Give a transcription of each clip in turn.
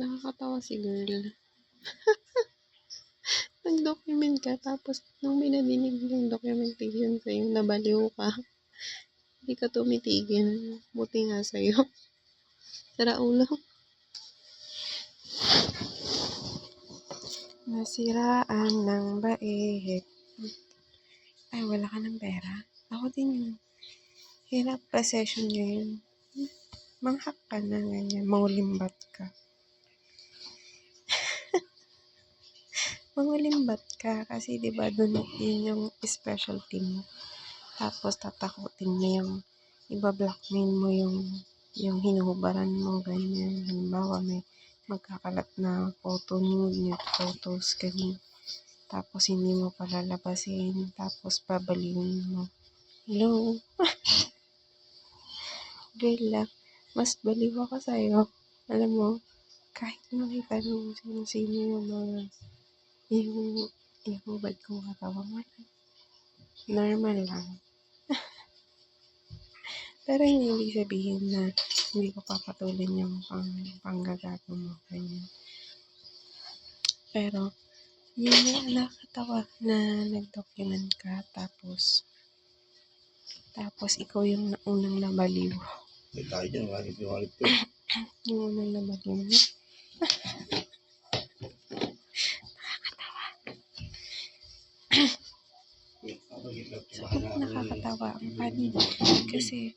Nakakatawa si girl. Nag-document ka tapos nung minadinig yung documentation sa'yo, nabaliw ka. Hindi ka tumitigil. Buti nga sa'yo. Sara ulo. Nasiraan ng bait. Ay, wala ka ng pera? Ako din yun. Hirap pa session ngayon. Manghak ka na ganyan. Mangulimbat ka. Mangulimbat ka kasi diba dun yun yung specialty mo. Tapos tatakutin mo yung iba-blackmail mo yung hinuhubaran mo ganyan. Halimbawa may magkakalat na photo nude photos ganyan. Tapos hindi mo palalabasin. Tapos babaliwin mo. Hello? Girl lang. Mas baliw ako sa'yo. Alam mo, kahit makita nung sino yung mga yung hubad kong katawan mo. Normal lang. Pero hindi ibig sabihin na hindi ko papatulan yung panggagago mo. Ganyan. Pero, yun yung nakakatawa na nag-document ka tapos ikaw yung unang nabaliw. May tayo dyan, walip ko. Yung unang nabaliw mo. Nakakatawa. Ang funny. Kasi,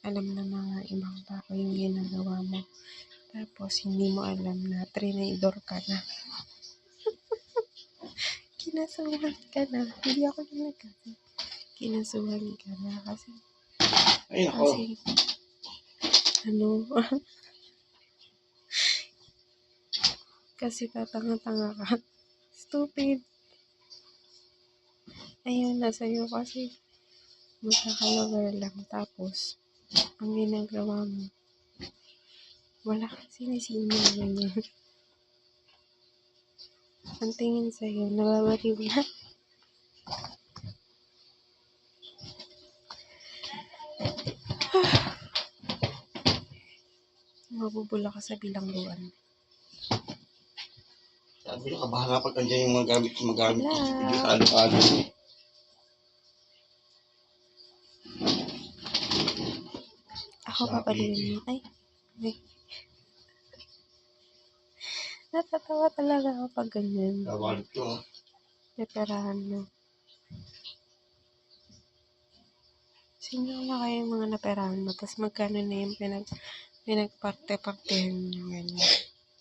alam na mga ibang tao yung ginagawa mo. Tapos, hindi mo alam na trinidor ka na. Kinasuhan ka na. Hindi ako yung nagkasi. Kinasuhan ka na kasi kasi tatanga-tanga ka. Stupid. Ayun, nasa'yo kasi magkakalagar lang. Tapos, ang ginagawa mo, wala kang sinisino ganyan. Ang tingin sa'yo, nababaliw na. Mabubula ka sa bilangguan. Sabi na, kabahala pag andyan yung magamit ko. Hindi ka alo-alo. Ako papaliwin mo. Ay. Natatawa talaga ako pag ganyan. Walip ko. Peperahan mo. Sino na kayo yung mga naperahan mo? Tapos magkano na yung pinagparte-partehan nyo ganyan.